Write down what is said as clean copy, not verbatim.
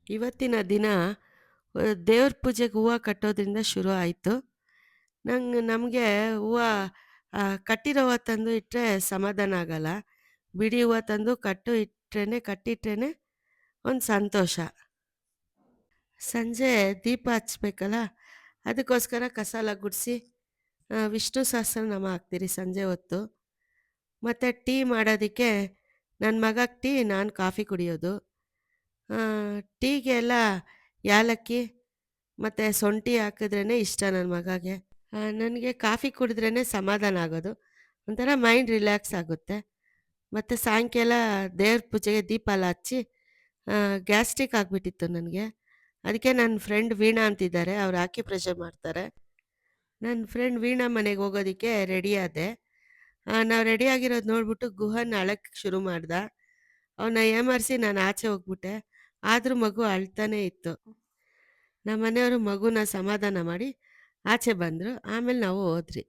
ಇವತ್ತಿನ ದಿನ ದೇವ್ರ ಪೂಜೆಗೆ ಹೂವು ಕಟ್ಟೋದ್ರಿಂದ ಶುರು ಆಯಿತು. ನಮಗೆ ಹೂವು ಕಟ್ಟಿರೋ ಹೂವು ತಂದು ಇಟ್ಟರೆ ಸಮಾಧಾನ ಆಗಲ್ಲ. ಬಿಡಿ ಹೂವು ತಂದು ಕಟ್ಟಿಟ್ರೇ ಒಂದು ಸಂತೋಷ. ಸಂಜೆ ದೀಪ ಹಚ್ಬೇಕಲ್ಲ, ಅದಕ್ಕೋಸ್ಕರ ಕಸ ಎಲ್ಲ ಗುಡಿಸಿ ವಿಷ್ಣು ಸಹಸ್ರನಾಮ ಹಾಕ್ತೀರಿ ಸಂಜೆ ಹೊತ್ತು. ಮತ್ತು ಟೀ ಮಾಡೋದಕ್ಕೆ ನನ್ನ ಮಗಗೆ ಟೀ, ನಾನು ಕಾಫಿ ಕುಡಿಯೋದು. ಟೀಗೆ ಎಲ್ಲ ಏಲಕ್ಕಿ ಮತ್ತು ಶುಂಠಿ ಹಾಕಿದ್ರೇ ಇಷ್ಟ ನನ್ನ ಮಗಗೆ. ನನಗೆ ಕಾಫಿ ಕುಡಿದ್ರೇ ಸಮಾಧಾನ ಆಗೋದು. ಒಂಥರ ಮೈಂಡ್ ರಿಲ್ಯಾಕ್ಸ್ ಆಗುತ್ತೆ. ಮತ್ತು ಸಾಯಂಕಾಲ ದೇವ್ರ ಪೂಜೆಗೆ ದೀಪ ಎಲ್ಲ ಹಚ್ಚಿ ಗ್ಯಾಸ್ಟ್ರಿಕ್ ಆಗಿಬಿಟ್ಟಿತ್ತು ನನಗೆ. ಅದಕ್ಕೆ ನನ್ನ ಫ್ರೆಂಡ್ ವೀಣಾ ಅಂತಿದ್ದಾರೆ, ಅವ್ರು ಆಕ್ಯುಪ್ರೆಷರ್ ಮಾಡ್ತಾರೆ. ನನ್ನ ಫ್ರೆಂಡ್ ವೀಣಾ ಮನೆಗೆ ಹೋಗೋದಕ್ಕೆ ರೆಡಿ ಆದೆ. ನಾವು ರೆಡಿ ಆಗಿರೋದು ನೋಡ್ಬಿಟ್ಟು ಗುಹನ್ ಅಳಕ್ಕೆ ಶುರು ಮಾಡ್ದ. ಅವನ್ನ ಏಮಾರಿಸಿ ನಾನು ಆಚೆ ಹೋಗ್ಬಿಟ್ಟೆ. ಆದರೂ ಮಗು ಅಳ್ತಾನೇ ಇತ್ತು. ನಮ್ಮ ಮನೆಯವರು ಮಗುನ ಸಮಾಧಾನ ಮಾಡಿ ಆಚೆ ಬಂದರು. ಆಮೇಲೆ ನಾವು ಹೋದ್ರಿ.